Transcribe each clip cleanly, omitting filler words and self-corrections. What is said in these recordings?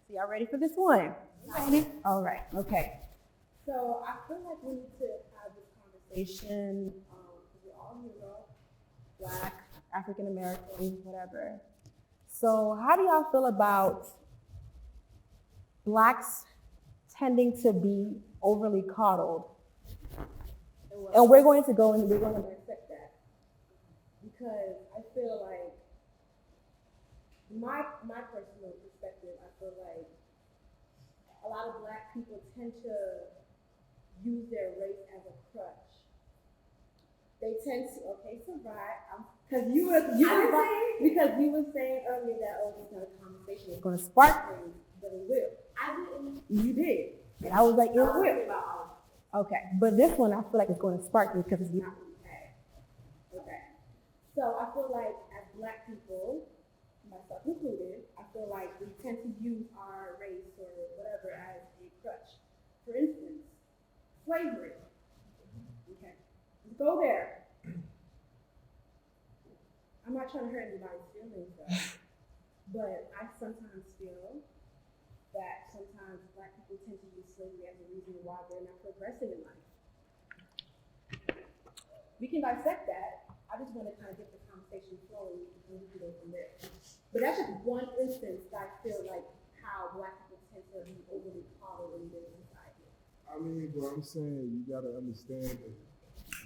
So y'all ready for this one? Ready? All right. Okay. So I feel like we need to have this conversation because we're all Black, African American, whatever. So how do y'all feel about Blacks tending to be overly coddled? And we're going to go and we're going to dissect that because I feel like my personal perspective, I feel like a lot of Black people tend to use their race as a crutch. They tend to, because you were saying earlier that this kind of conversation is going to spark things, but it will. I didn't. You did, and I was like, it will. Okay, but this one I feel like it's going to spark me because it's not really bad. Okay, so I feel like as Black people, myself included, I feel like we tend to use our race or whatever as a crutch. For instance, slavery. Okay, let's go there. I'm not trying to hurt anybody's feelings, but I sometimes feel that sometimes Black people tend to use slavery as a reason why they're not progressing in life. We can dissect that. I just want to kind of get the conversation flowing and we can go from there. But that's just one instance that I feel like how Black people tend to be overly coddled in their society. I mean, but I'm saying you gotta understand that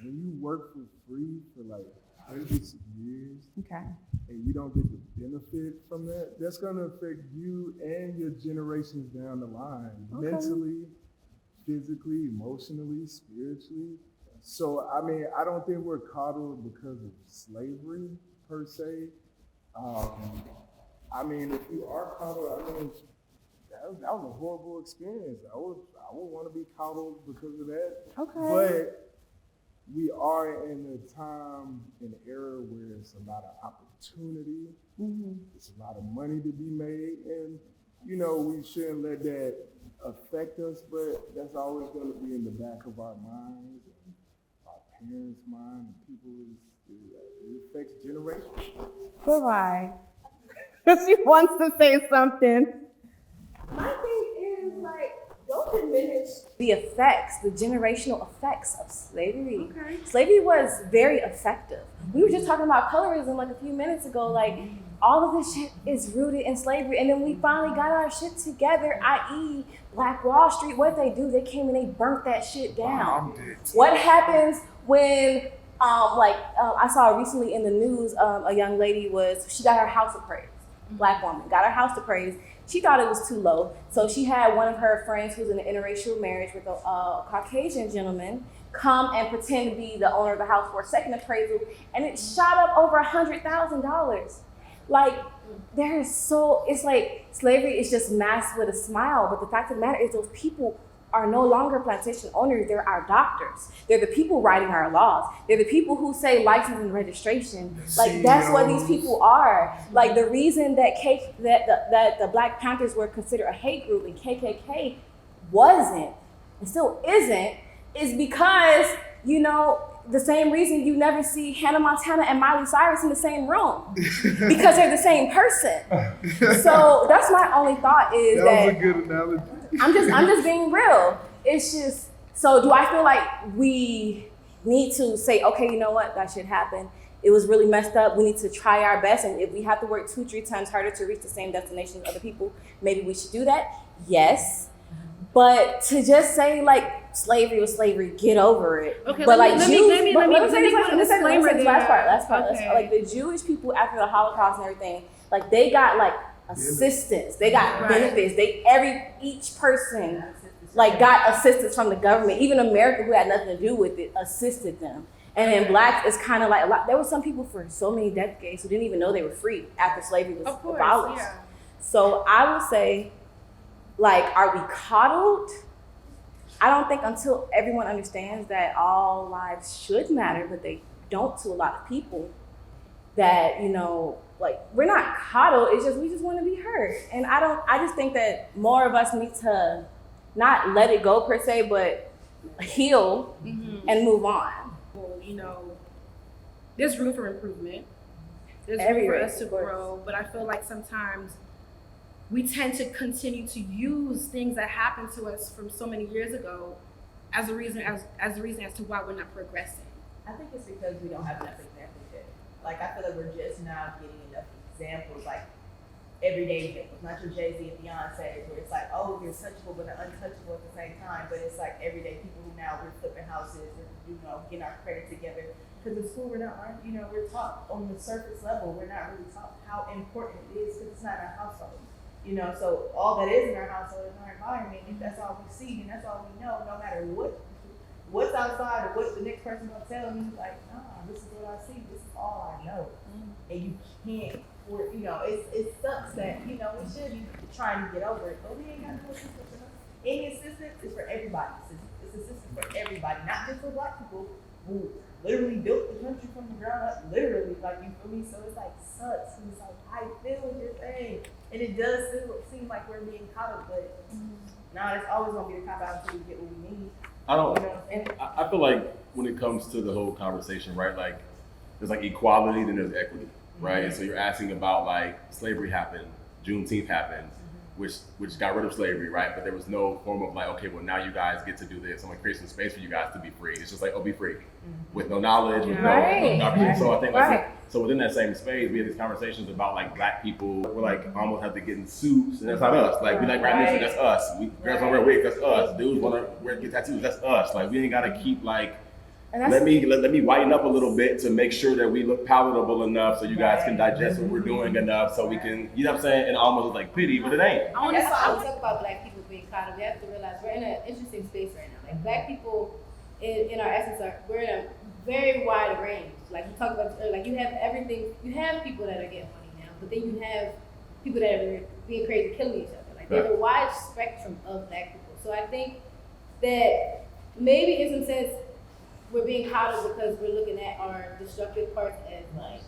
when you work for free for like hundreds of years, okay, and you don't get the benefit from that, that's gonna affect you and your generations down the line, mentally, physically, emotionally, spiritually. So, I mean, I don't think we're coddled because of slavery per se. I mean, if you are coddled, I mean, that was a horrible experience. I would want to be coddled because of that. Okay. But we are in a time, an era where there's a lot of opportunity. Mm-hmm. There's a lot of money to be made, and you know we shouldn't let that affect us. But that's always going to be in the back of our minds, and our parents' mind, and people's. It affects generations. Goodbye. She wants to say something. My thing is like, don't diminish the effects, the generational effects of slavery. Okay. Slavery was very effective. We were just talking about colorism like a few minutes ago. Like, all of this shit is rooted in slavery. And then we finally got our shit together, i.e. Black Wall Street. What did they do? They came and they burnt that shit down. What happens when, I saw recently in the news, a young lady she got her house appraised. Black woman, got her house appraised. She thought it was too low. So she had one of her friends who's in an interracial marriage with a Caucasian gentleman come and pretend to be the owner of the house for a second appraisal. And it shot up over $100,000. Like, it's like slavery is just masked with a smile. But the fact of the matter is those people are no longer plantation owners, they're our doctors. They're the people writing our laws. They're the people who say license and registration. Like, that's what these people are. Like, the reason that the Black Panthers were considered a hate group and KKK wasn't, and still isn't, is because, the same reason you never see Hannah Montana and Miley Cyrus in the same room, because they're the same person. So that's my only thought is that was a good analogy. I'm just being real. It's just, so do I feel like we need to say, okay, you know what, that shit happened. It was really messed up. We need to try our best. And if we have to work 2-3 times harder to reach the same destination as other people, maybe we should do that. Yes. But to just say like slavery was slavery, get over it. Okay, but let like me Jews, let me say this last part. Like the Jewish people after the Holocaust and everything, like they got like assistance, they got benefits. Each person like got assistance from the government. Even America, who had nothing to do with it, assisted them. And then Blacks is kind of like there were some people for so many decades who didn't even know they were free after slavery was abolished. Yeah. So I would say, like, are we coddled? I don't think until everyone understands that all lives should matter, but they don't to a lot of people, that, like, we're not coddled, it's just we just want to be heard. And I just think that more of us need to not let it go per se, but heal and move on. Well, there's room for improvement. There's Every room for race, us to of course. grow, but I feel like sometimes we tend to continue to use things that happened to us from so many years ago as a reason as to why we're not progressing. I think it's because we don't have enough examples yet. Like, I feel like we're just now getting enough examples, like everyday examples, not your Jay-Z and Beyonce, where it's like, oh, you're touchable but untouchable at the same time. But it's like everyday people who now we're flipping houses, we're, getting our credit together. Because in school, we're taught on the surface level. We're not really taught how important it is because it's not our household. So all that is in our household is our environment. If that's all we see and that's all we know, no matter what's outside or what the next person gonna tell me, like, nah, this is what I see. This is all I know. And you can't. It sucks that we should be trying to get over it, but we ain't got no assistance for us. Any assistance is for everybody. It's assistance for everybody, not just for Black people who literally built the country from the ground up, literally, like, you feel me? So it's like, sucks, and it's like, I feel what you're saying, and it does seem like we're being coddled, but it's always gonna be a cop out until we get what we need. I feel like when it comes to the whole conversation, right, like, there's like equality, then there's equity, right? And so you're asking about, like, slavery happened, Juneteenth happened, which got rid of slavery, right? But there was no form of like, okay, well, now you guys get to do this. I'm gonna create some space for you guys to be free. It's just like, be free, with no knowledge, with no opportunity. So I think so within that same space, we have these conversations about like Black people. We're like almost have to get in suits, and that's not us. Like we like rap music, that's us. Girls wanna wear wigs, that's us. Dudes wanna get tattoos, that's us. Like we ain't gotta keep like. Let me whiten up a little bit to make sure that we look palatable enough so you guys can digest what we're doing enough so we can, you know what I'm saying, and almost like pity, but it ain't. That's why I talk about Black people being coddled. We have to realize we're in an interesting space right now. Like Black people, in our essence, we're in a very wide range. Like we talked about earlier, like you have everything. You have people that are getting money now, but then you have people that are being crazy, killing each other. Like there's a wide spectrum of Black people. So I think that maybe in some sense, we're being coddled because we're looking at our destructive parts as like,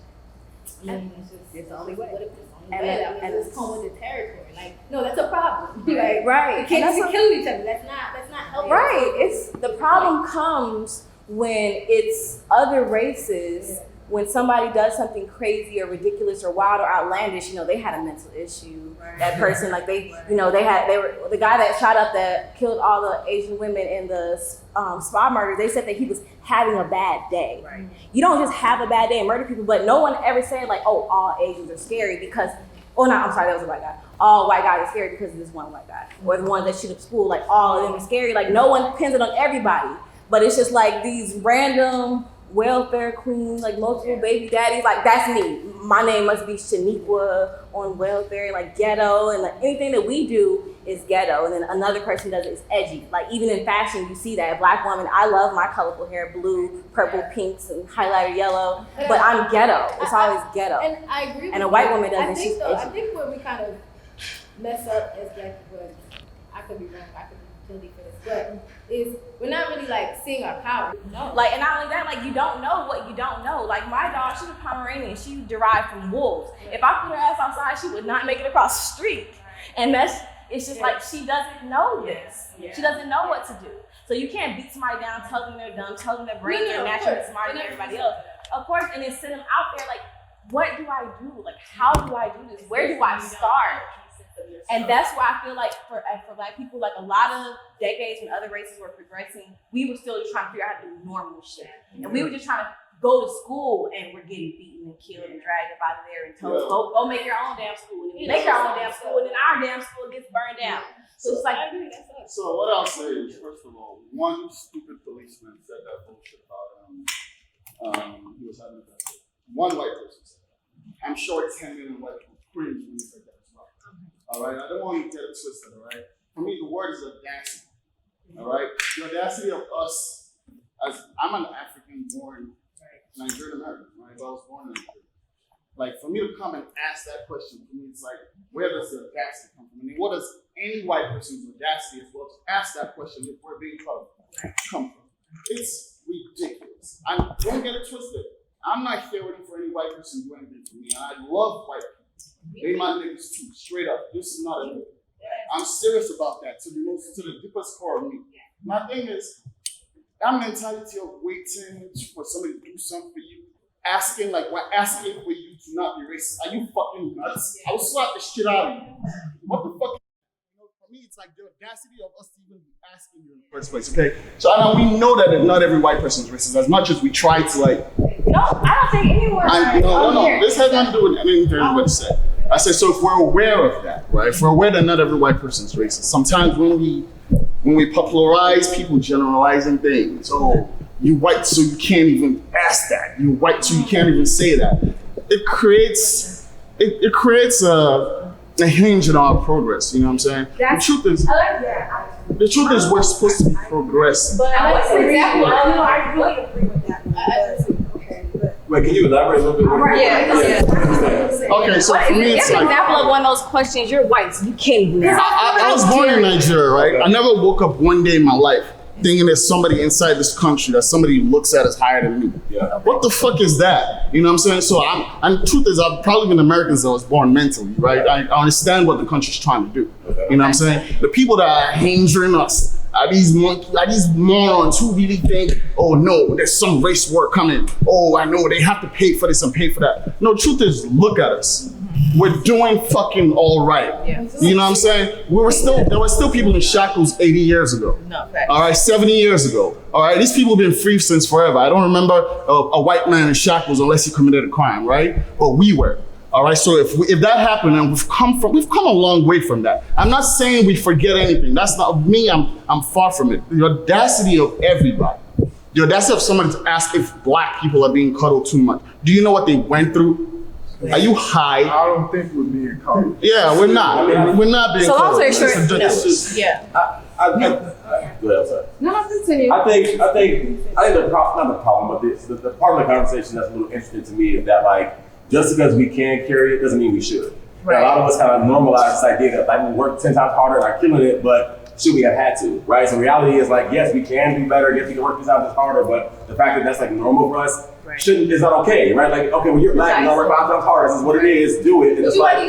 it's the only way. What if it's the only way? And it's come with the territory. Like, no, that's a problem. Like, Right. We can't be killing each other. That's not healthy. Right. It's the problem comes when it's other races. When somebody does something crazy or ridiculous or wild or outlandish, they had a mental issue. Right. That person, like they were the guy that shot up that killed all the Asian women in the spa murder. They said that he was having a bad day. Right. You don't just have a bad day and murder people, but no one ever said like, oh, all Asians are scary because. Oh no, I'm sorry, that was a white guy. All white guys are scary because of this one white guy, or the ones that shoot up school. Like all of them are scary. Like no one pins it on everybody, but it's just like these random. Welfare queens, like multiple baby daddies, like that's me. My name must be Shaniqua on welfare, like ghetto, and like anything that we do is ghetto, and then another person does it is edgy. Like even in fashion, you see that. A Black woman, I love my colorful hair, blue, purple, pinks, and highlighter yellow, but I'm ghetto. It's always ghetto. And I agree. And a white woman doesn't. She's edgy. I think where we kind of mess up as Black people, I could be wrong, I could be guilty for this, but is we're not really like seeing our power. No. Like, and not only that, like you don't know what you don't know. Like my dog, she's a Pomeranian. She derived from wolves. If I put her ass outside, she would not make it across the street. And it's just like she doesn't know this. She doesn't know what to do. So you can't beat somebody down, tell them they're dumb, tell them their brains are naturally smarter than everybody else. Of course, and then send them out there like, what do I do? Like, how do I do this? Where do I start? And that's why I feel like for Black people, like a lot of decades when other races were progressing, we were still just trying to figure out how to do normal shit. And we were just trying to go to school and we're getting beaten and killed and dragged up out of there and told, go make your own damn school. And we make our own damn school and then our damn school gets burned down. So it's like, so what I'll say is, first of all, one stupid policeman said that bullshit about he was having a bad day. One white person said that. I'm sure 10 million white people cringe when he said that as well. All right, I don't want you to get it twisted, all right? For me, the word is audacity, all right? The audacity of us, as I'm an African-born Nigerian American, right? I was born in Nigeria. Like, for me to come and ask that question, for me, it's like, where does the audacity come from? I mean, what does any white person's audacity as well to ask that question if we're being covered come from? It's ridiculous. Don't get it twisted. I'm not here waiting for any white person to do anything for me, and I love white people. They my niggas too, straight up. This is not a nigga. I'm serious about that to the deepest core of me. My thing is, that mentality of waiting for somebody to do something for you, asking for you to not be racist. Are you fucking nuts? I will slap the shit out of you. what the fuck? For me, it's like the audacity of us even asking you in the first place, okay? So we know that not every white person is racist, as much as we try to like. No, I don't think anyone. No. This has nothing to do with anything everybody said. I said, so if we're aware of that, right? If we're aware that not every white person is racist, sometimes when we popularize people generalizing things, oh, you white, so you can't even ask that. You white, so you can't even say that. It creates a hinge in our progress. You know what I'm saying? The truth is, we're supposed to be progressing. But I like the example. I really agree with that. Wait, can you elaborate a little bit more? Okay, so for me, it's an like, example of one of those questions. You're white, so you can't even. I was born in Nigeria, right? I never woke up one day in my life thinking there's somebody inside this country that somebody looks at as higher than me. Yeah. What the fuck is that? You know what I'm saying? So and the truth is, I've probably been American since I was born mentally, right? I understand what the country's trying to do. You know what I'm saying? The people that are hindering us are these morons who really think, oh no, there's some race war coming. Oh, I know they have to pay for this and pay for that. No, truth is, look at us. We're doing fucking all right. Yeah. You know what I'm saying? There were still people in shackles 80 years ago. No, facts. All right, 70 years ago. All right, these people have been free since forever. I don't remember a white man in shackles unless he committed a crime, right? But we were. All right, so if that happened, and we've come a long way from that. I'm not saying we forget anything. That's not me. I'm far from it. The audacity of everybody. The audacity of somebody to ask if black people are being cuddled too much. Do you know what they went through? Are you high? I don't think we're being cuddled. Yeah, we're not. We're not being So long cuddled. story short, Go ahead, I'm sorry. No, continue. I think not the problem, but the part of the conversation that's a little interesting to me is that like just because we can carry it doesn't mean we should. Right. A lot of us kind of normalize this idea that like we work 10 times harder and are killing it, but should we have had to, right? So reality is like, yes, we can do better, yes, we can work 10 times harder, but the fact that that's like normal for us is not okay, right? Like, okay, when you're black, you don't work 5 times harder, this is what it is, do it. And it's like, I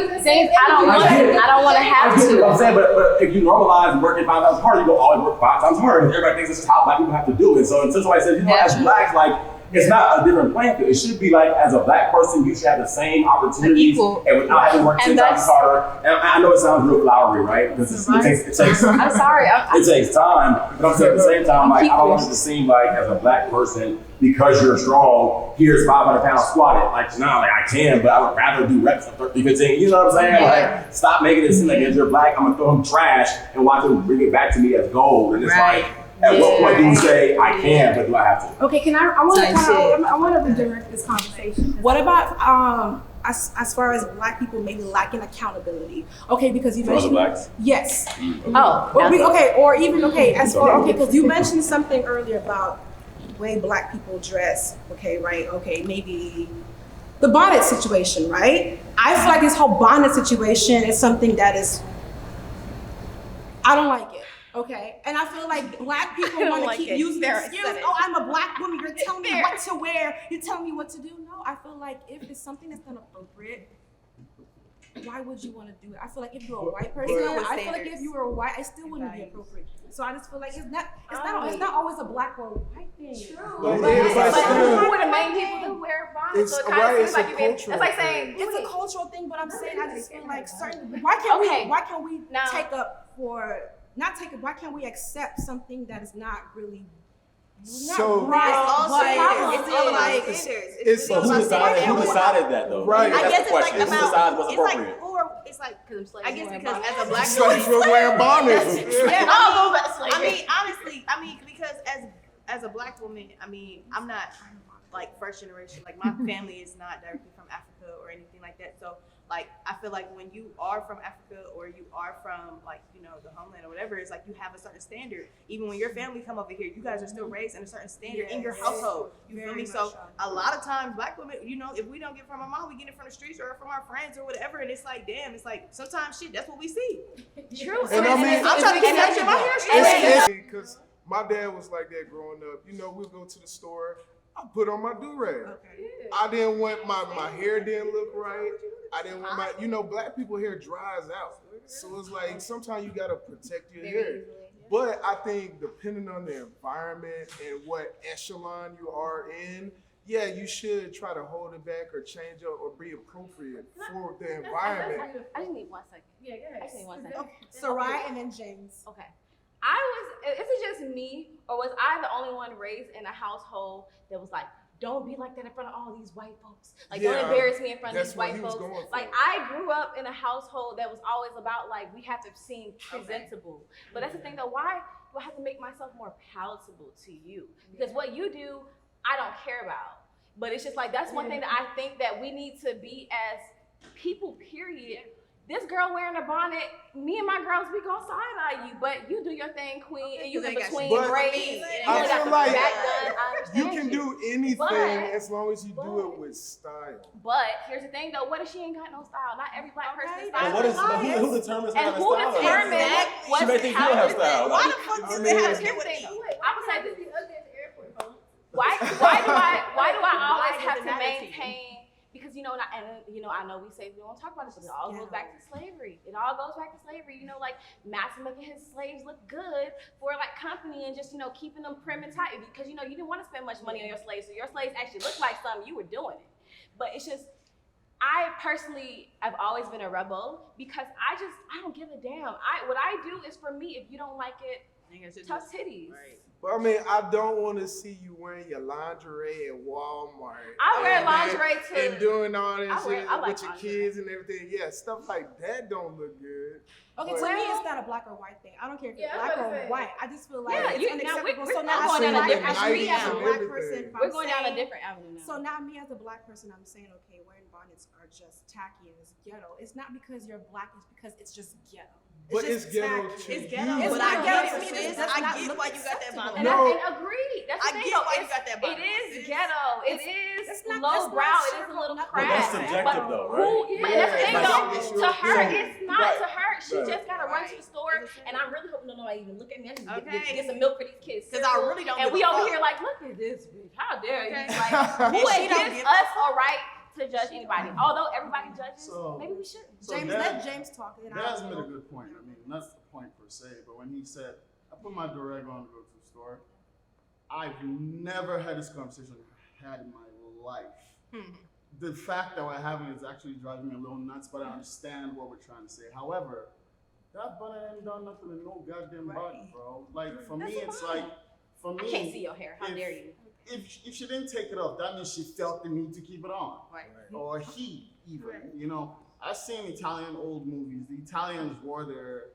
don't want to have to. You know what I'm saying? But if you normalize working 5 times harder, you go always work 5 times harder, and everybody thinks this is how black people have to do it. So until somebody says, you know, as blacks, like, it's not a different playing field. It should be like, as a black person, you should have the same opportunities and without having to work 10 times harder. And I know it sounds real flowery, right? Because it takes I'm sorry. it takes time. But I'm saying at the same time, like, I don't want it to seem like, as a black person, because you're strong, here's 500 pounds squatted. Like, no, like I can, but I would rather do reps of 30, 15. You know what I'm saying? Like, stop making it seem like as you're black, I'm gonna throw them trash and watch them bring it back to me as gold. And it's like, at what point do you say I can, but do I have to? Okay, I want to redirect this conversation. What about as far as black people maybe lacking accountability? Okay, because you mentioned blacks? Yes. Oh, Because you mentioned something earlier about the way black people dress. Okay, right? Okay, maybe the bonnet situation, right? I feel like this whole bonnet situation is something that is, I don't like it. Okay, and I feel like black people want to keep using the excuse, oh, I'm a black woman, you're telling me what to wear, you're telling me what to do. No, I feel like if it's something that's not appropriate, why would you want to do it? I feel like if you're a white person, I feel like if you were a white, it still wouldn't be appropriate. So I just feel like it's not always a black or white thing. True. But who are the main people who wear bonnets? So it kind of seems like it's like saying it's a cultural thing, but I'm saying I just feel like why can't we take up for why can't we accept something that is not really So Right. it's So who decided that though? Right. That's I guess the it's question. like Who about, decided what's it's like, appropriate? or it's like, I guess because as a black slaves woman, were wearing bonnets. yeah, I mean, honestly, because as a black woman, I mean, I'm not like first generation. Like my family is not directly from Africa or anything like that. So like I feel like when you are from Africa or you are from like, you know, the homeland or whatever, it's like you have a certain standard. Even when your family come over here, you guys are still raised in a certain standard in your household. You feel me? So a lot of times black women, you know, if we don't get it from our mom, we get it from the streets or from our friends or whatever. And it's like, damn, it's like sometimes shit, that's what we see. True. And I mean, I'm trying to get that shit my hair straight. because my dad was like that growing up. You know, we'll go to the store. I put on my do-rag. I didn't want my hair didn't look right. I didn't want my, you know, black people hair dries out. So it's like sometimes you gotta protect your hair. But I think depending on the environment and what echelon you are in, yeah, you should try to hold it back or change it or be appropriate for the environment. I just need 1 second. Yeah, go ahead. I just need 1 second. Okay. Sarai and then James. Okay. Is it just me, or was I the only one raised in a household that was like, don't be like that in front of all these white folks. Like, don't embarrass me in front of these white folks. Like, I grew up in a household that was always about, like, we have to seem presentable. But that's the thing, though. Why do I have to make myself more palatable to you? Because what you do, I don't care about. But it's just like, that's one thing that I think that we need to be as people, period. This girl wearing a bonnet, me and my girls, we gon' side-eye you, but you do your thing, queen, and you in between braids. I feel like you you can do anything as long as you do it with style. But here's the thing, though. What if she ain't got no style? Not every black person is But style. who determines and how who to style? determines what's She may think you have style. Why the fuck does they have to do with thing? it? I would say this. Ugly at the airport, folks. Why do I always have to maintain? Because I know we say we don't talk about this, but it all goes back to slavery. It all goes back to slavery. Like Master making his slaves look good for like company and just keeping them prim and tight because you didn't want to spend much money on your slaves, so your slaves actually looked like something you were doing it. But it's just I personally have always been a rebel because I don't give a damn. What I do is for me. If you don't like it, tough titties. Right. But I mean, I don't want to see you wearing your lingerie at Walmart. I wear lingerie too. And doing all that shit I like with your lingerie. kids and everything. Yeah, stuff like that don't look good. Okay, But- to me, it's not a black or white thing. I don't care if you're Yeah, I black was or about to say. white. I just feel like Yeah, it's unacceptable. we're So not now going as down a a different black, street. as a black Everything. person, if We're I'm going down a saying- different avenue now. So now me as a black person, I'm saying, okay, wearing bonnets are just tacky and it's ghetto. It's not because you're black, it's because it's just ghetto. But it's just ghetto tacky. to It's you. ghetto, It's but not I ghetto get to it, me. sis. It does I not get look why you got that acceptable. bonnet. And No. I agree. That's the I thing, get though. why you got that It bonnet. is Sis. ghetto. It It's is not- low it's not brow. It is a sugarcoat, little nothing. crass. But that's subjective, But though, who? right? But that's the thing, Yeah, though. like, To her, so- it's not. right. To her, she Right. just gotta run to Right. the store, and I'm really hoping nobody even look at me. I just Okay. get some milk for these kids. Because I really don't And give we a over fuck. here like, look at this bitch. How dare you? Okay. Like, who And she don't gives give us a right to judge anybody? Although everybody judges, So- maybe we shouldn't. So James, Dad- let James talk. And then Dad's I'll made a go. good point. I mean, that's the point per se, but when he said, I put my Durag on to go to the store, I've never had this conversation had in my life. The fact that we're having is actually driving me a little nuts, but I understand what we're trying to say. However, that bonnet ain't done nothing to no goddamn body, bro. Like, for me, it's like, for me, I can't see your hair. How if- dare you? if she didn't take it off, that means she felt the need to keep it on. Right. Or he, even. I've seen Italian old movies. The Italians wore their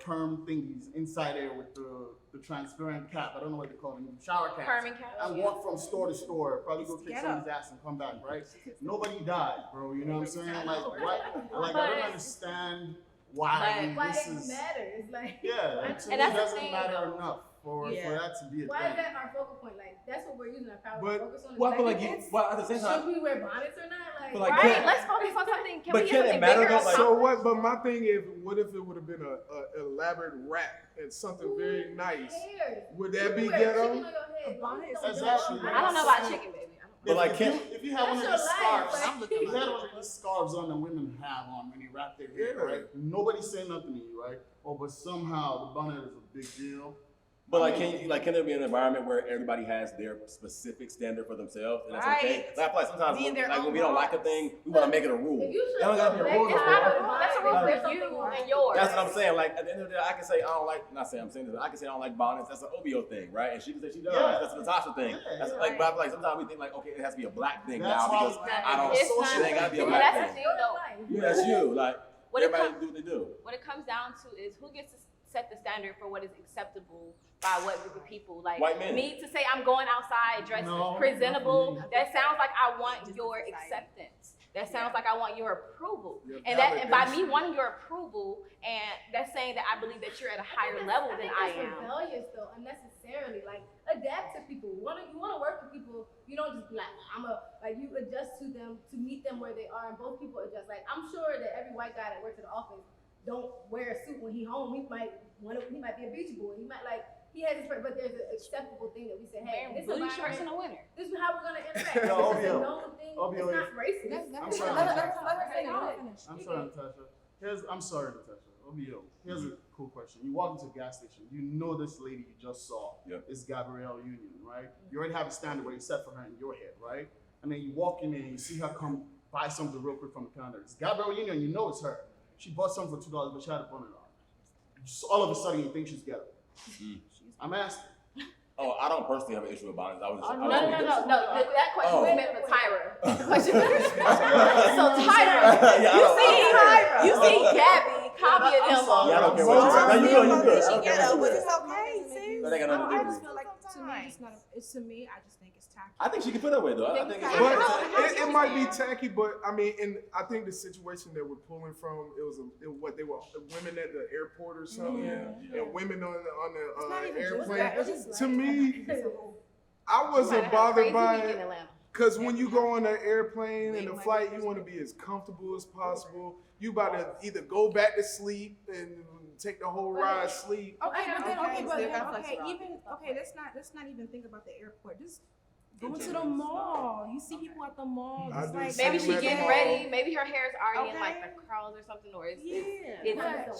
perm thingies inside there with the transparent cap. I don't know what they call them, shower caps. Perming cap. And walk from store to store, probably go It's kick ghetto. somebody's ass and come back, right? Nobody died, bro. You know what I'm saying? Like, why? Like, I don't understand why Why this it is. matters? Like, Yeah, like, to me, And that's it the doesn't thing, matter though. enough for that to be a why is thing. that our focal point? Like, that's what we're using our power But- to focus on. Well, I feel like it's- at the same should time, we wear bonnets or not? Like, But like, Right. can- Let's focus on something. Can but we can get it something matter, bigger? though, like- So what? But my thing is, what if it would have been a elaborate wrap and something very nice? Cares? Would that be You wear ghetto? chicken on your head. A bonnet is Exactly. I don't know about chicken, baby. But like, if you have one of That's these your life, scarves, like- if you had one of these scarves on that women have on when you wrap their hair, Yeah. right? Nobody's saying nothing to you, right? Oh, but somehow the bonnet is a big deal. but like, can there be an environment where everybody has their specific standard for themselves, and that's okay? Right. Like, I feel like sometimes, Being their like own when we don't like a boss. thing, we want to make it a rule. If you It show don't gotta be a up rule. naked, It's though, not bro. a rule. That's a rule Like, for you and yours. That's what I'm saying. Like at the end of the day, I can say I don't like. Not saying I'm saying this. But I can say I don't like bonnets. That's an OBO thing, right? And she can say she does. Yeah. That's a Natasha thing. Yeah, That's yeah. like, but I feel like sometimes we think like, okay, it has to be a black thing That's now why because we- I don't. It's not. It ain't gotta be a But black that's the thing. thing, though. Yeah, that's you. Like What it everybody comes- do what they do. What it comes down to is who gets to set the standard for what is acceptable by what group of people. Like White men. me to say I'm going outside dressed No, presentable, not for me. that sounds like I want your acceptance. That sounds like I want your approval. Your And by me validation. wanting your approval, and that's saying that I believe that you're at a higher level than I think that's am. rebellious though, unnecessarily. Like, adapt to people. You want to work with people. You don't just be like, you adjust to them to meet them where they are, and both people adjust. Like, I'm sure that every white guy that works at the office don't wear a suit when he home. He might be a beach boy. He has his, but there's an acceptable thing that we say, hey, in this Booty shorts in environment, the winter. this is how we're gonna interact. No, This is a OBO. known thing. OBO It's not racist. I'm sorry. Let her finish. I'm sorry, Natasha. I'm sorry, Natasha. OBO, here's a cool question. You walk into a gas station, you know this lady you just saw is Gabrielle Union, right? You already have a standard where you set for her in your head, right? And then you walk in there and you see her come buy something real quick from the counter. It's Gabrielle Union, you know it's her. She bought something for $2, but she had a bonnet on. Just all of a sudden, you think she's ghetto. I'm asking. Oh, I don't personally have an issue with bonnets. I was just. No. That question was meant for Tyra. The question was so Tyra, Yeah, you see Gabby, Kavya, and them. Yeah, I don't care what you say. No, you good, you good. I don't care Ghetto, what but you it's say. okay, sis. That ain't got nothing to do I with just it. feel like to me, it's not. It's to me. I just think it's tacky. I think she can feel that way though. I think it's. But it might be tacky, but I mean, and I think the situation that we're pulling from, they were women at the airport or something, and women on the airplane. To me, I wasn't bothered by it because when you go on an airplane and the flight, you want to be as comfortable as possible. You about to either go back to sleep and take the whole ride sleep. Let's not even think about the airport. Just go to the mall. You see people at the mall. Just like, maybe she getting ready. Maybe her hair is already in like the curls or something, or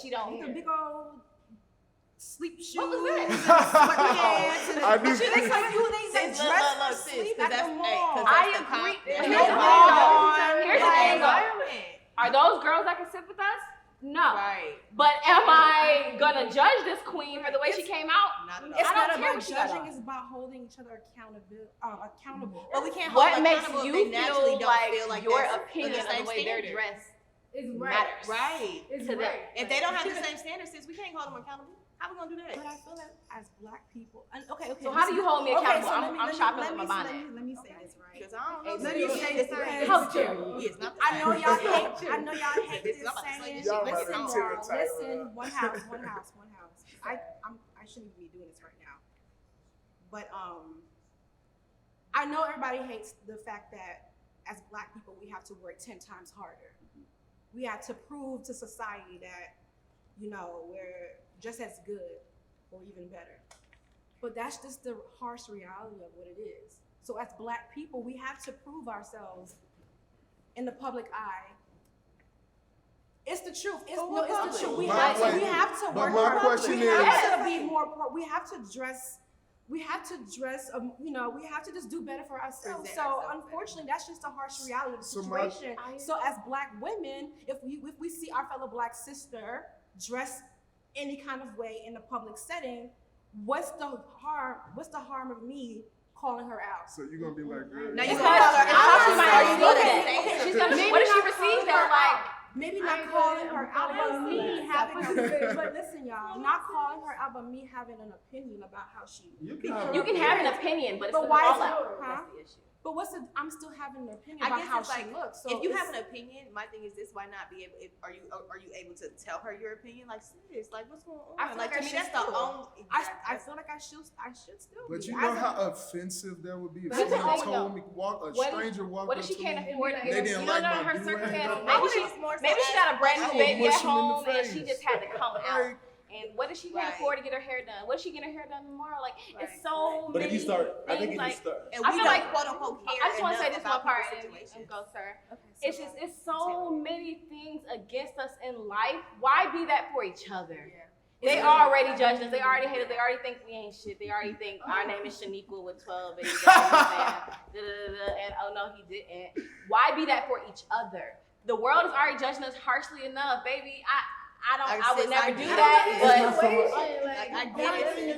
she don't. The big old sleep shoes. What was that? Sweatpants. I do. They like you. They dress for sleep at the mall. I agree. Here's the thing, though. Are those girls that can sit with us? No. Right. But am I gonna judge this queen for the way she came out? It's I not don't care about what she got judging. on. It's about holding each other accountable. But we can't What hold makes accountable if you they naturally feel don't feel like like your that's opinion the of same the way they're standard. dressed It's matters? Right. It's to them. right. If they don't have the same standards, sis, we can't hold them accountable. How we gonna do that? But I feel that as black people, and okay. So how do you hold me accountable? so I'm shopping with my bonnet. Let me say this right. Because I don't know. Let me say this because It's not the I know same. y'all hate this I'm about to say saying. this shit. Listen, Y'all y'all, about to tear the listen. title One house. I shouldn't even be doing this right now, but I know everybody hates the fact that as black people we have to work 10 times harder. We have to prove to society that we're just as good or even better. But that's just the harsh reality of what it is. So as black people, we have to prove ourselves in the public eye. It's the truth. It's the truth. We have to But work my harder. question We is- have to be more. We have to dress. We have to just do better for ourselves. Present So ourselves unfortunately, that's just a harsh reality of the So my- situation. So as black women, if we see our fellow black sister dress any kind of way in a public setting, what's the harm of me calling her out? So you're gonna be like, girl, Now you Because gonna call her how out. she might Are you receive gonna that. say She's something? gonna. What if she receives that? Like, Maybe not calling her out, but me having but listen, y'all, not calling her out, but me having an opinion about how she. you you can have an opinion, but it's But the why is fallout. it? Huh? That's the issue. But I'm still having an opinion I about guess how it's she like, looks. So if you it's- have an opinion, my thing is this: why not be able? Are you able to tell her your opinion? Like, sis, like what's going on? I feel like to I me, should that's the still. only. I feel like I should still. But be. you As know a- how offensive that would be if But someone it's told like, me, a what if- stranger walked What up if she to can't me, afford it? they didn't You don't like know my her do-rag. circumstances. I Maybe would she, more so maybe she as- got a brand I new would baby mush at him in the home and she face. just had to come out. Like, And what if she can't Right. afford to get her hair done? What if she get her hair done tomorrow? Like, Right. it's so But many if you start, I things, think if you like, start. And I we feel don't like- quote unquote care I just want to say enough this one about part people's and situations. go, sir. Okay, It's just, it's so many things against us in life. Why be that for each other? They already judged us. They already hate us. They already think we ain't shit. They already think our name is Shaniqua with 12 baby daddies and oh no, he didn't. Why be that for each other? The world is already judging us harshly enough, baby. I would never do that, but I get it. I think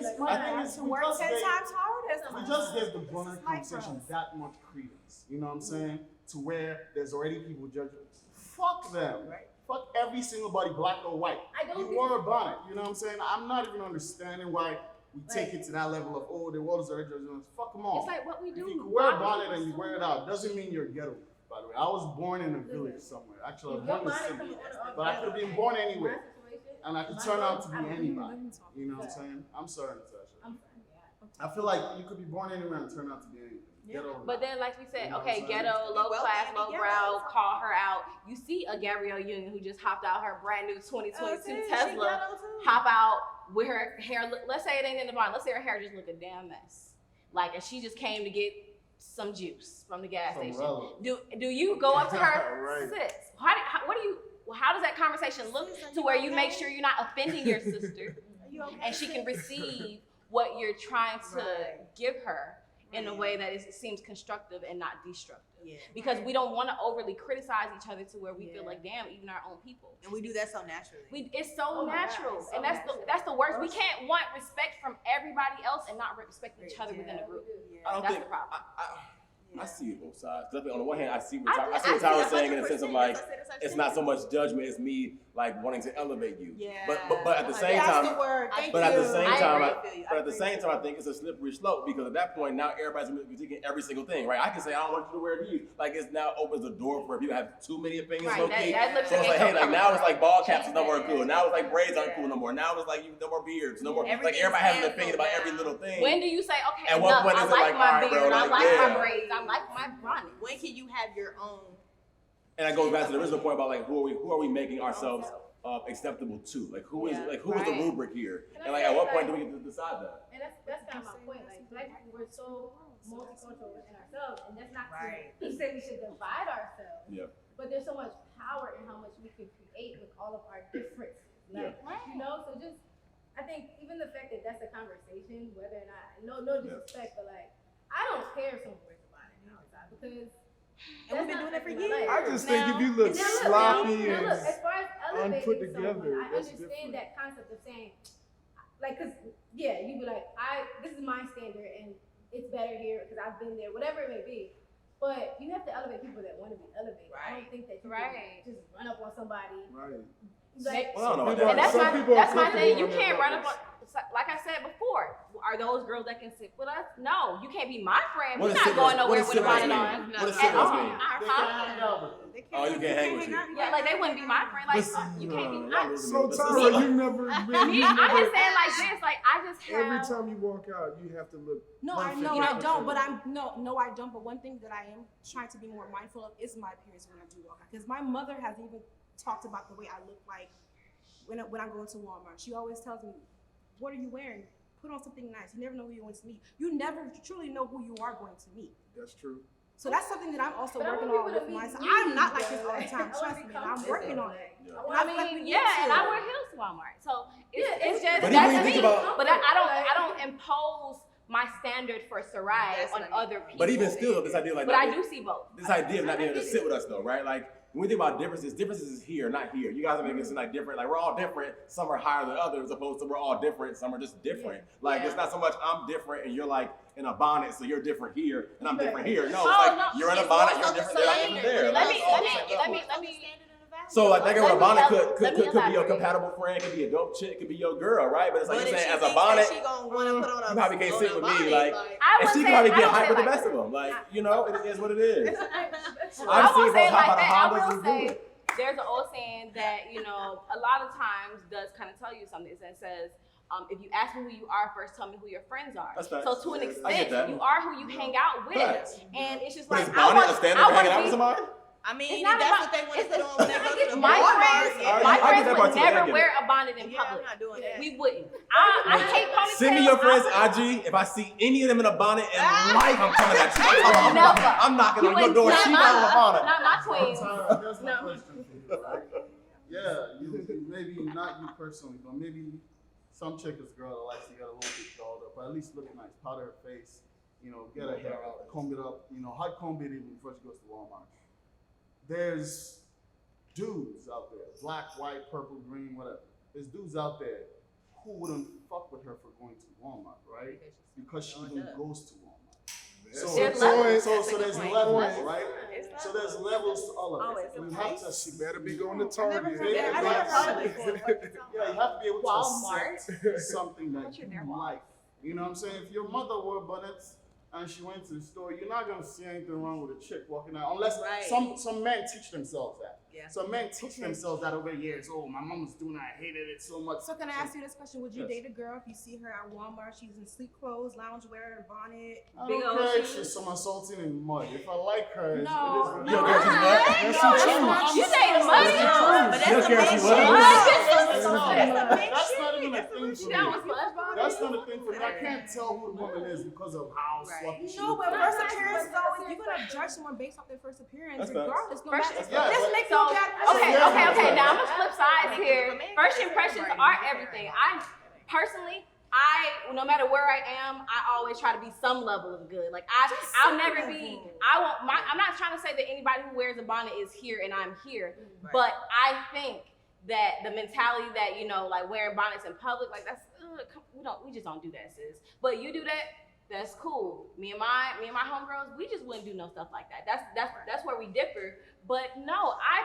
it's to work 10 times harder. We just gave the bonnet conversation that much credence. You know what I'm saying? To where there's already people judging. Fuck them. Fuck every single body, black or white. You wore a bonnet. You know what I'm saying? I'm not even understanding why we take it to that level of, oh, the world is already judging us. Fuck them all. it's like what we If do. you can wear a bonnet and you wear it out, doesn't mean you're ghetto. By the way, I was born in a village somewhere. Actually, I was born in the city, but I could have been born anywhere, and I could turn out to be anybody. You know what I'm saying? I'm sorry, Natasha. I feel like you could be born anywhere and turn out to be anything. Ghetto or But not. then, like we said, You know okay, what I'm saying? ghetto, low Well, class, and low ghetto. brow, call her out. You see a Gabrielle Union who just hopped out her brand new 2022 Tesla, hop out with her hair. Let's say it ain't in the bottom. Let's say her hair just look a damn mess. Like, and she just came to get some juice from the gas Some station. relevant. Do you go up to her, Right. sis? What do you? Well, how does that conversation look to where you make sure you're not offending your sister and she can receive what you're trying to give her in a way that seems constructive and not destructive? Because we don't want to overly criticize each other to where we feel like, damn, even our own people. And we do that so naturally. It's so natural, and that's the worst. We can't want respect from everybody else and not respect each other within a group. I don't That's think the problem. I see both sides. Because on the one hand, I see what Tyra's saying in the sense of like, it's not so much judgment, it's me like wanting to elevate you. But at the same time, at the same time, I think it's a slippery slope because at that point now everybody's critiquing every single thing, right? I can say I don't want you to wear these. Like it now opens the door for people to have too many opinions. Right, So it's that like, hey, like now it's like ball caps is no more cool. Now it's like braids aren't cool no more. Now it's like no more beards, no more. Like everybody has an opinion about every little thing. When do you say, okay, At what point I is it like like, my all right, beard, bro, I like, like yeah. my braids, I like my bonnet? When can you have your own? And that goes back to the original point about like who are we making ourselves acceptable to? Like who is the rubric here? And like at what point do we get to decide that? And that's kind of my point. Like black people, we're so multicultural within ourselves, and that's not to say we should divide ourselves. Yeah. But there's so much power in how much we can create with all of our differences. Like, you know, so just I think even the fact that that's a conversation, whether or not no disrespect, but like I don't care if someone wears a bonnet all the time because. And we've been doing it for years. I just think if you look sloppy and as far as elevating unput together, someone, I that's understand different. that concept of saying, like, cause you'd be like, this is my standard and it's better here because I've been there, whatever it may be. But you have to elevate people that want to be elevated. I don't think that you can just run up on somebody. Right. Like, Well, I don't know about And that's my thing. You can't run up on. on, like I said before, are those girls that can sit with us? No, you can't be my friend. What We're does not going nowhere with a civilized bonnet mean? on. What does At civilized all. mean? Oh, you can't hang with you. Yeah, like they wouldn't be my friend. Like you can't be. So Tyra, you never really. I'm just saying like this. Like I just have. Every time you walk out, you have to look. No, I perfect. know I don't. But I don't. But one thing that I am trying to be more mindful of is my appearance when I do walk out. Because my mother has even talked about the way I look like when I'm going to Walmart. She always tells me, "What are you wearing? Put on something nice. You never know who you're going to meet. You never truly know who you are going to meet." That's true. So that's something that I'm also But I working want on people to with meet myself. me. I'm not like this all the time. I wanna Trust be me, and I'm comfortable. working on it. Yeah. I mean, and I wear heels to Walmart. So it's just But that's even when you me. think about- But I don't impose my standard for Sarai on other people. But even still, this idea like But I do see both. this idea of not being able to sit with us though, right? Like when we think about differences is here, not here. You guys are making it seem like different. Like we're all different. Some are higher than others, opposed to we're all different. Some are just different. Like it's not so much I'm different and you're like in a bonnet, so you're different here and I'm different here. No, it's like you're in a bonnet, you're different there, I'm different there. Let Like, me. So like that girl with a bonnet could be your elaborate. compatible friend, could be a dope chick, could be your girl, right? But it's like But you're if saying she as a thinks bonnet, that she gonna wanna put on a you probably can't on sit a with me, bonnet, like, I and would she say- can probably I get don't hype say with the like best of them. Like, you know, it is what it is. I I've seen won't say it folks hop like out of that. I Hondas will and do say it. there's an old saying that a lot of times does kind of tell you something. That says, if you ask me who you are first, tell me who your friends are. That's facts. So to an I get extent, that. you are who you hang out with, Facts. and it's just But like is bonnet a standard for hanging out with somebody? I mean, It's if not that's about- what they want to it's- put on when they go to the my Walmart, friends, yeah. my I get friends that would part too. I never get wear a bonnet in Yeah, public. I'm not doing that. We wouldn't. I hate ponytails. Send me your friends I IG. If I see any of them in a bonnet in life, I'm coming at you. Never. I'm knocking You on your ain't door. not She my- not in a bonnet. Not my queen. Tyra, here's my No. question for you. Right? Yeah, you maybe not you personally, but maybe some chick is girl that likes to get a little bit dolled up, but at least look nice, powder her face, get her hair out, comb it up, hot comb it even before she goes to Walmart. There's dudes out there, black, white, purple, green, whatever. There's dudes out there who wouldn't fuck with her for going to Walmart, right? Because she even goes to Walmart. So There's levels. there's levels, right? So there's levels to all of it. You have to. She better be going to Target. Yeah, I never thought of it before. yeah, you have to be able to Walmart. accept something that What's your you their wall? like. You know what I'm saying? If your mother wore bonnets and she went to the store, you're not gonna see anything wrong with a chick walking out, unless some men teach themselves that. Yeah. Some men teach themselves that over the years. Oh, my mom was doing that. I hated it so much. So can I ask you this question? Would you Yes. date a girl if you see her at Walmart? She's in sleek clothes, loungewear, and bonnet. I big don't old care if shoes? she's somersaulting in mud. If I like her, No. it is what it You don't is. care if she's what? That's the truth. You say the money. But You don't that's care if a she big what? shit. That's That's a big not shit. even not a thing for me. That's not a thing for me. I can't tell who the woman is because of how fluffy she No, looks. but first appearance though, if you're gonna judge someone based off their first appearance, That's regardless, no First- matter. Yeah, Just but- make So, you bad okay. Now I'm gonna flip sides here. First impressions are everything. Personally, no matter where I am, I always try to be some level of good. Like I'll never be. I'm not trying to say that anybody who wears a bonnet is here and I'm here, but I think that the mentality that like wearing bonnets in public, like that's we just don't do that, sis. But you do that. That's cool. Me and my homegirls, we just wouldn't do no stuff like that. That's where we differ. But no, I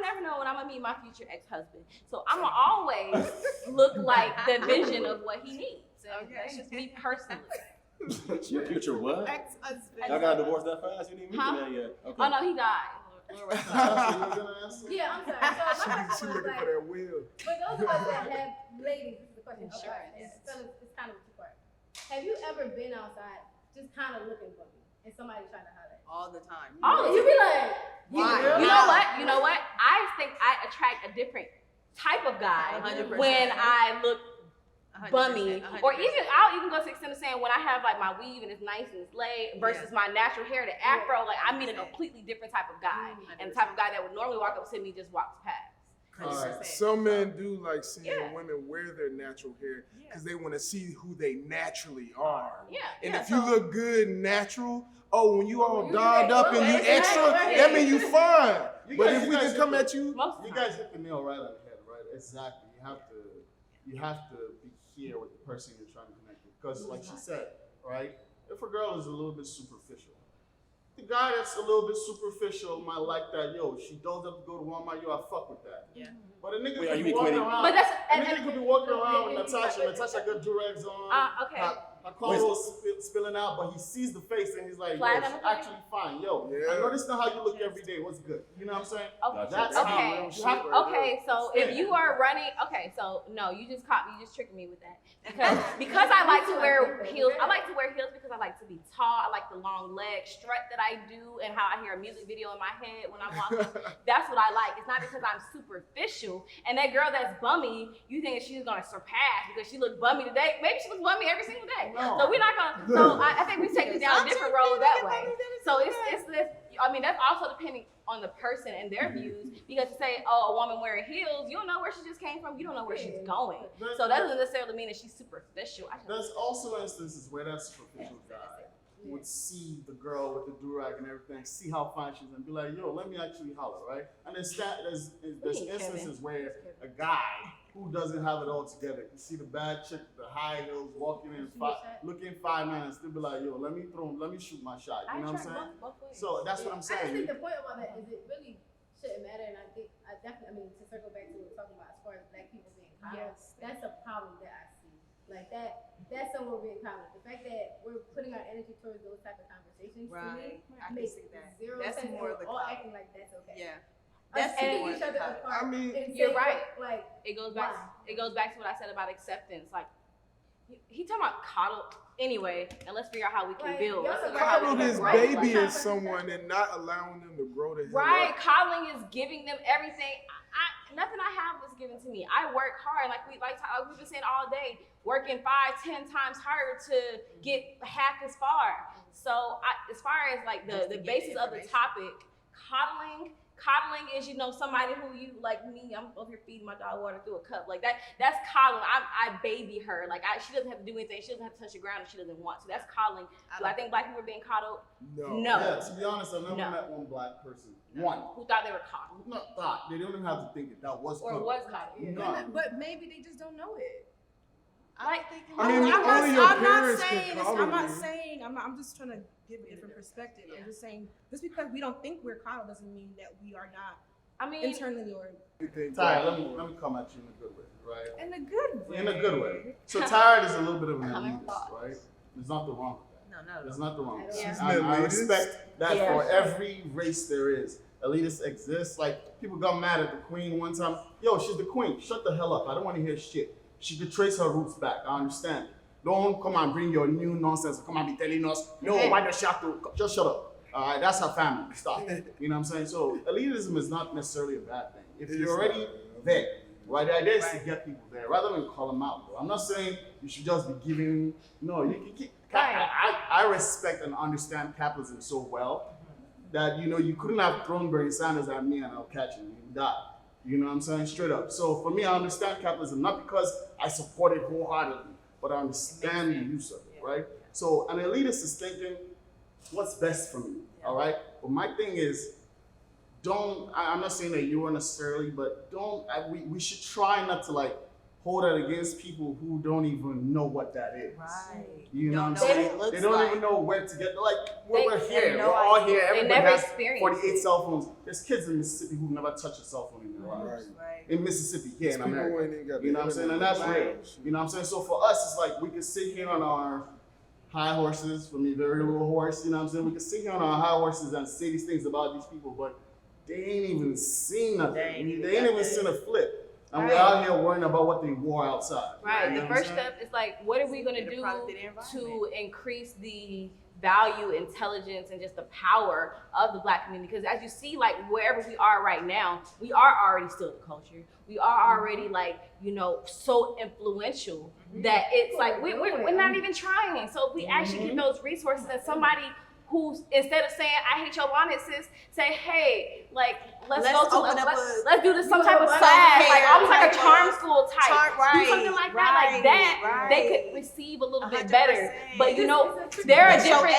never know when I'm gonna meet my future ex-husband. So I'm gonna always look like the vision of what he needs. And that's just me personally. Your future what? ex-husband. Y'all got divorced that fast? You didn't even mention that yet. Okay. Oh no, he died. That's what you're gonna answer? Yeah, I'm sorry. So my She question was looking like, for that wheel. for those of us that have ladies, this is the question. Insurance. It's kind of a two-part. Have you ever been outside just kind of looking for me and somebody trying to holler at you? All the time. Oh, You be like, Why? You know what? I think I attract a different type of guy 100%. when I look 100%, bummy, 100%. or I'll even go to the extent of saying when I have like my weave and it's nice and it's laid versus my natural hair, the afro, like I meet a completely different type of guy, and the type of guy that would normally walk up to me just walks past. Some men do like seeing Yeah. women wear their natural hair because they want to see who they naturally are. Yeah. And yeah, if you look good natural, when you all you dolled look up and you good, extra, right. that means you fine. You But guys- if you we guys can come hit at you, most of the You time. guys hit the nail right on the head, right? Exactly. You have to be here with the person you're trying to connect with. Because like she said, right? If a girl is a little bit superficial, the guy that's a little bit superficial might like that. Yo, she does have to go to Walmart. Yo, I fuck with that. Yeah. But a nigga Wait, are could you be walking equating- around. But that's A nigga could be walking around with Natasha. but- Natasha got do-rags on. Okay. Her clothes spilling out, but he sees the face and he's like, yo, Flat she's on the actually fine. Yo, Yeah. I know this is not how you look every day. What's good? You know what I'm saying? Okay. That's Okay. how real shit right Okay, so if you are running, so no, you just tricking me with that because I like to wear heels. I like to wear heels because I like to be tall. I like the long leg strut that I do, and how I hear a music video in my head when I'm walking. That's what I like. It's not because I'm superficial. And that girl that's bummy, you think she's gonna surpass because she looked bummy today? Maybe she looks bummy every single day. No. So we're not gonna. So I think we take it down a different road that way. So it's this. I mean, that's also depending on the person and their views. Because to say, a woman wearing heels, you don't know where she just came from. You don't know where she's going. So that doesn't necessarily mean that she's superficial. There's also instances where that superficial guy would see the girl with the do-rag and everything, see how fine she is, and be like, yo, let me actually holler, right? And there's instances where a guy who doesn't have it all together can see the bad chick with the high heels walking in, looking 5'9" and still be like, yo, let me shoot my shot. You know what I'm saying? So that's what I'm I just saying. think the point about that is it really shouldn't matter, and I definitely, to circle back to what we're talking about as far as black people being coddled, that's a problem that I see. Like that's somewhere we're being coddled. The fact that we're putting our energy towards those type of conversations to me I can makes see that. zero That's sense. more We're the all coddle. acting like that's okay. Yeah. Us That's picking more each the other coddle. apart. I mean, and you're saying, right. Like It goes back. Wow. It goes back to what I said about acceptance. Like he talking about coddle anyway, and let's figure out how we can Like, build. y'all Let's are figure out how coddle we can this grow. baby Like, is someone and not allowing them to grow their Right, coddling is giving them everything. Nothing I have was given to me. I work hard, like we've been saying all day, working 5-10 times harder to get half as far. So as far as like the basis of the topic, coddling is, somebody who you, like me, I'm over here feeding my dog water through a cup. Like that's coddling. I baby her. Like she doesn't have to do anything. She doesn't have to touch the ground if she doesn't want to. That's coddling. Do I think black people are being coddled? No. No. Yeah, to be honest, I've never No. met one black person. One. Who thought they were coddled? Not thought. They don't even have to think it. That was Or good. was coddled? None. But maybe they just don't know it. Like, I mean, only your parents can coddle you. I'm just trying to give a different perspective. I'm just saying, just because we don't think we're coddled doesn't mean that we are not I mean, internally or Ty, let me come at you in a good way, right? in a good way. In a good way. So tired is a little bit of an Coming elitist, thoughts. right? There's nothing wrong with that. No. There's nothing wrong with that. She's I an elitist? respect that Yeah. for every race there is. Elitists exist. Like, people got mad at the queen one time. Yo, she's the queen. Shut the hell up. I don't want to hear shit. She could trace her roots back. I understand. Don't come and bring your new nonsense. Come and be telling us, no, why does she have to? Just shut up. All right, that's her family. Stop. You know what I'm saying? So elitism is not necessarily a bad thing. If you're already there, right? The idea is to get people there rather than call them out, bro. I'm not saying you should just be giving, no, you can keep, I respect and understand capitalism so well that, you know, you couldn't have thrown Bernie Sanders at me and I'll catch him, you die. You know what I'm saying? Straight up. So for me, I understand capitalism, not because I support it wholeheartedly, but I understand the use of it, right? So an elitist is thinking, what's best for me, all right? But my thing is, I'm not saying that you are necessarily, but we should try not to like hold it against people who don't even know what that is. Right. You know what I'm saying? They don't even know where to get, like, we're here, we're all here, everybody has 48 cell phones. There's kids in Mississippi who've never touched a cell phone in their lives. Right. In Mississippi, here in America. You know what I'm saying? And that's real. You know what I'm saying? So for us, it's like we can sit here on our high horses, for me, very little horse, you know what I'm saying? We can sit here on our high horses and say these things about these people, but they ain't even seen nothing. They ain't even seen a flip. And we're out here worrying about what they wore outside. Right. You know the first step is like, what are we going to do to increase the value, intelligence, and just the power of the Black community? Because as you see, like wherever we are right now, we are already still the culture. We are already like, you know, so influential that it's like we're not even trying. So if we actually get those resources and somebody who's, instead of saying, I hate your bonnet, sis, say, hey, like, let's do this some type of class, like almost like a charm school type. Do something like that, like that, they could receive a little bit better. But you know, there are different,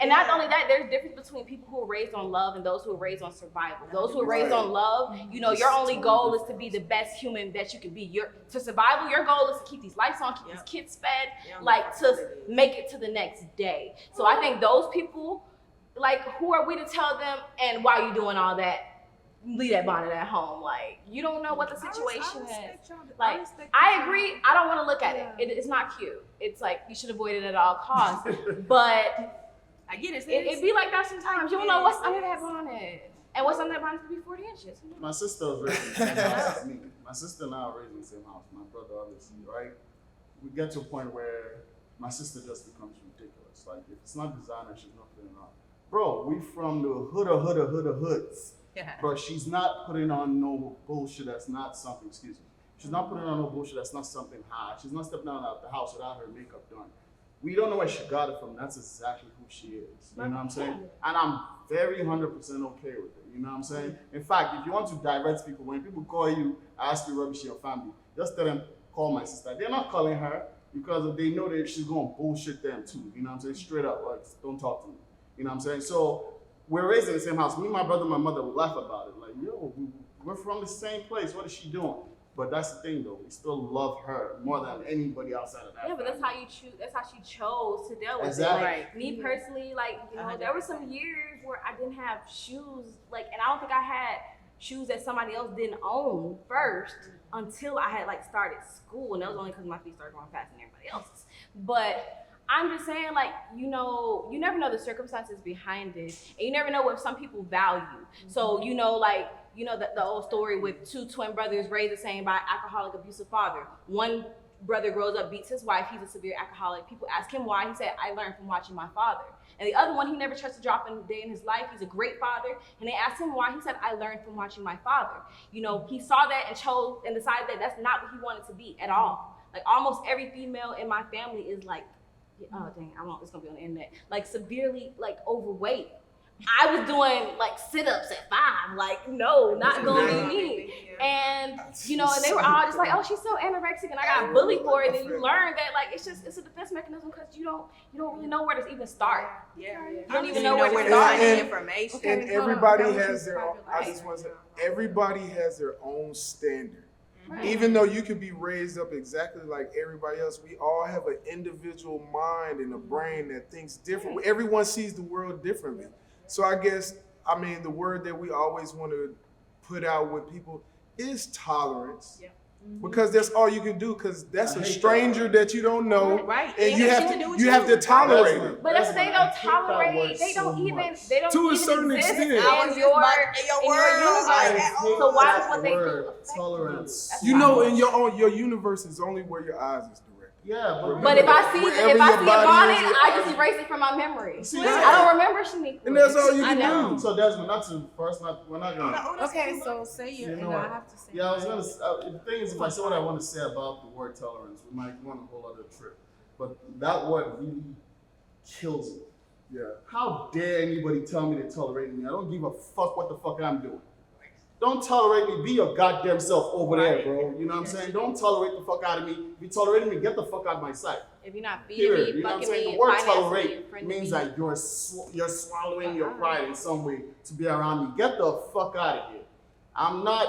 and not only that, there's a difference between people who are raised on love and those who are raised on survival. Those who are raised on love, you know, your only goal is to be the best human that you can be. To survival, your goal is to keep these lights on, keep these kids fed, like to make it to the next day. So I think those people, like, who are we to tell them, and why are you doing all that? Leave that bonnet at home. Like, you don't know what the situation is. Like, I agree. I don't want to look at it. It's not cute. It's like, you should avoid it at all costs. But I get it. It be like that sometimes. You don't know what's under that bonnet. And what's under that bonnet could be 40 inches. My sister was raised in the same house as me. My sister and I were raised in the same house. My brother, obviously, right? We get to a point where my sister just becomes ridiculous. Like, if it's not designer, she's not putting it on. Bro, we from the hood of hoods. Yeah. Bro, she's not putting on no bullshit that's not something, excuse me. She's not putting on no bullshit that's not something high. She's not stepping out of the house without her makeup done. We don't know where she got it from. That's exactly who she is. You know what I'm saying? And I'm very 100% okay with it. You know what I'm saying? In fact, if you want to direct people, when people call you, ask you rubbish your family, just tell them, call my sister. They're not calling her because they know that she's going to bullshit them too. You know what I'm saying? Straight up, like, don't talk to me. You know what I'm saying? So we're raised in the same house. Me, my brother, and my mother would laugh about it. Like, yo, we're from the same place. What is she doing? But that's the thing, though. We still love her more than anybody outside of that. Yeah, but that's how you choose. That's how she chose to deal with exactly. it. Like me personally, like, you know, there were some years where I didn't have shoes, like, and I don't think I had shoes that somebody else didn't own first until I had like started school, and that was only because my feet started growing faster than everybody else's. But I'm just saying, like, you know, you never know the circumstances behind it, and you never know what some people value. So, you know, like, you know, the old story with two twin brothers raised the same by alcoholic, abusive father. One brother grows up, beats his wife. He's a severe alcoholic. People ask him why. He said, I learned from watching my father. And the other one, he never touched a drop in a day in his life. He's a great father. And they asked him why. He said, I learned from watching my father. You know, he saw that and chose and decided that that's not what he wanted to be at all. Like, almost every female in my family is like, oh dang, it's gonna be on the internet, like severely like overweight. I was doing like sit-ups at 5, like, no, not gonna be me. And you know, and they were all just like, oh, she's so anorexic, and I got bullied for it. And you learn that like it's a defense mechanism because you don't really know where to even start. Yeah. You don't even know where to start. Information. And everybody has their own, everybody has their own standard. Right. Even though you could be raised up exactly like everybody else, we all have an individual mind and a brain that thinks different. Everyone sees the world differently. So I guess, I mean, the word that we always want to put out with people is tolerance. Yeah. Because that's all you can do, because that's a stranger that you don't know, and you have to tolerate it. But that's they don't tolerate. They don't even to a certain extent in your universe. So why is what they do? Tolerance. You know, in your universe is only where your eyes is directed. Yeah, But if I see Wherever a your body bonnet, is, I just erase it from my memory. See, I don't remember Shaniqua. And that's all you I can know. do. So Desmond, we're not gonna. Okay, so say you, You and know I what? have to say. Yeah, I was gonna. The thing is, if I say what I want to say about the word tolerance, we might go on a whole other trip. But that word really kills me. Yeah. How dare anybody tell me they tolerate me? I don't give a fuck what the fuck I'm doing. Don't tolerate me. Be your goddamn self over there, bro. You know what I'm saying? Don't tolerate the fuck out of me. If you tolerate me, get the fuck out of my sight. If you're not feeding Period. me, You know what I'm fucking saying? me, The word financing me, tolerate friending means me. that you're swallowing your pride in some way to be around me. Get the fuck out of here. I'm not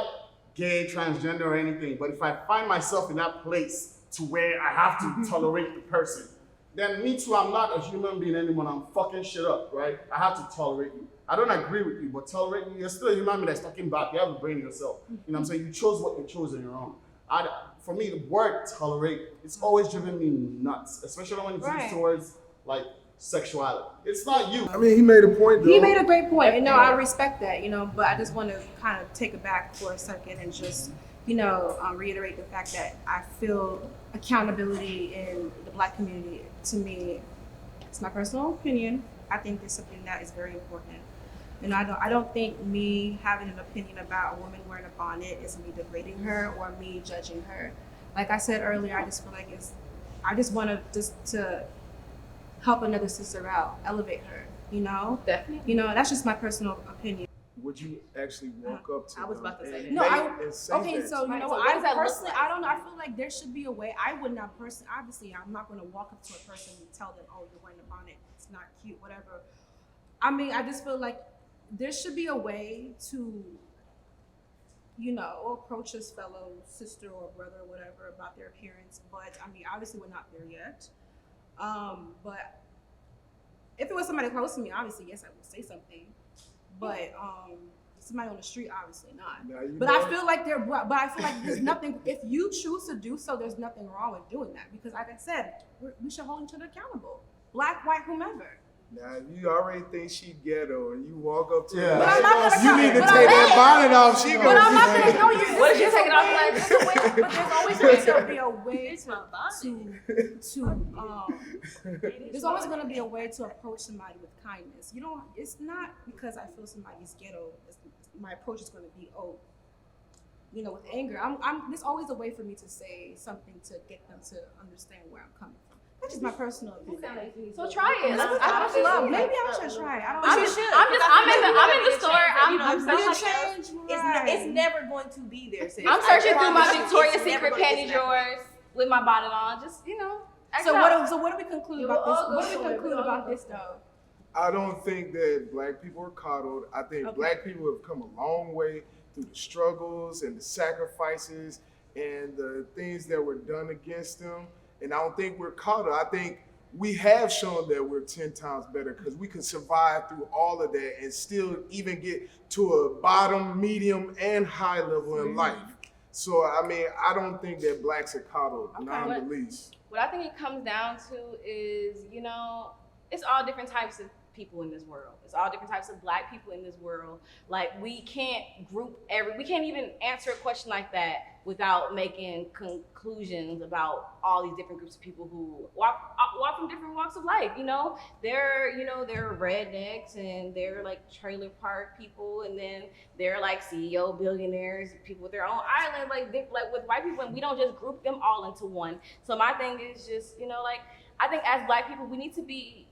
gay, transgender, or anything, but if I find myself in that place to where I have to tolerate the person, then me too, I'm not a human being anymore. I'm fucking shit up, right? I have to tolerate you. I don't agree with you, but tolerate you. You're still a human being that's talking back. You have a brain yourself. You know what I'm saying? You chose what you chose on your own. For me, the word tolerate, it's always driven me nuts, especially when it's used towards like sexuality. It's not you. I mean, he made a point though. He made a great point, and no, I respect that, but I just want to kind of take it back for a second and just, reiterate the fact that I feel accountability in the Black community, to me, it's my personal opinion. I think it's something that is very important. And I don't think me having an opinion about a woman wearing a bonnet is me degrading her or me judging her. Like I said earlier, I just feel like I just want to help another sister out, elevate her, Definitely. That's just my personal opinion. Would you actually walk up to I was them about to say and that. and say Okay, that so to them? So what does that look personally, like? I don't know. I feel like there should be a way. I would not personally, obviously, I'm not going to walk up to a person and tell them, oh, you're wearing a bonnet, it's not cute, whatever. I mean, I just feel like there should be a way to, approach his fellow sister or brother or whatever about their appearance. But I mean, obviously, we're not there yet. But if it was somebody close to me, obviously, yes, I would say something. But somebody on the street, obviously not. But I feel like there's nothing. If you choose to do so, there's nothing wrong with doing that, because, like I said, we should hold each other accountable, Black, white, whomever. Now you already think she ghetto, and you walk up to Yeah. her. But I'm not gonna You need to but take I'm that not- bonnet off. She But gonna I'm not see gonna that. know you. What if you There's take it a off way- like- there's a way- But there's always going to be a way there's always going to be a way to approach somebody with kindness. It's not because I feel somebody's ghetto, my approach is going to be, with anger. There's always a way for me to say something to get them to understand where I'm coming from. That's just my personal opinion. So try it. I don't love. Maybe I should try it. I don't I'm know. just, I'm in the store. I'm Be a change, It's never going to be there. Sis. I'm searching through my promise you, Victoria's it's never Secret gonna get panty to that point. drawers with my bonnet on. Just act So out. what do we conclude You about will this? all go What do we somewhere. conclude We all about go this though? I don't think that Black people are coddled. I think Okay. Black people have come a long way through the struggles and the sacrifices and the things that were done against them. And I don't think we're coddled. I think we have shown that we're 10 times better, because we can survive through all of that and still even get to a bottom, medium, and high level in life. So, I mean, I don't think that Blacks are coddled, not the least. What I think it comes down to is, it's all different types of people in this world. It's all different types of Black people in this world. Like, we can't we can't even answer a question like that without making conclusions about all these different groups of people who walk from different walks of life. They're rednecks, and they're like trailer park people, and then they're like CEO billionaires, people with their own island, like with white people, and we don't just group them all into one. So my thing is just, I think as Black people, we need to be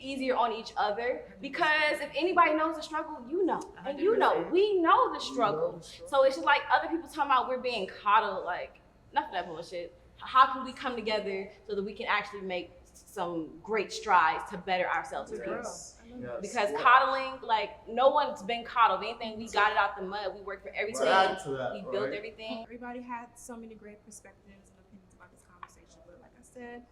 easier on each other, because if anybody knows the struggle, and we know the struggle. So it's just like other people talking about we're being coddled, like, enough of that bullshit. How can we come together so that we can actually make some great strides to better ourselves as people? Yes. Because coddling, like, no one's been coddled. Anything, we got it out the mud. We worked for everything. Add to that, We built right? everything. Everybody had so many great perspectives and opinions about this conversation, but like I said,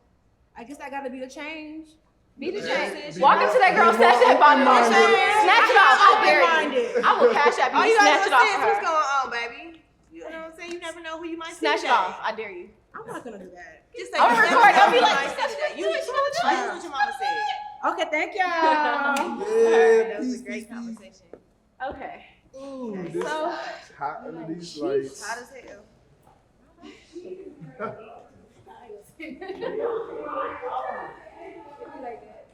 I guess I gotta be a change. Be the Yeah. change. Be Walk more- up to that girl, be snatch more that bonnet off. open-minded. Snatch it off. I dare you. I will cash out All you. you Snatch gotta it do off is of what's her. going on, baby. You know what I'm saying? You never know who you might Snatch see it off. I dare you. I'm not gonna do that. Just say I'm you never recording. know I'll be who you like, might see today. You just what your mama said. Okay, thank y'all. Yeah, That was peace, a great peace, peace. conversation. Okay. Ooh, this So- is hot under these lights. Hot as hell. It'd be like that.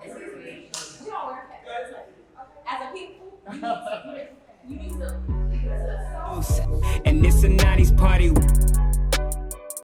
Excuse me. We don't wear hats. As a people, you need to. And it's a 90s party.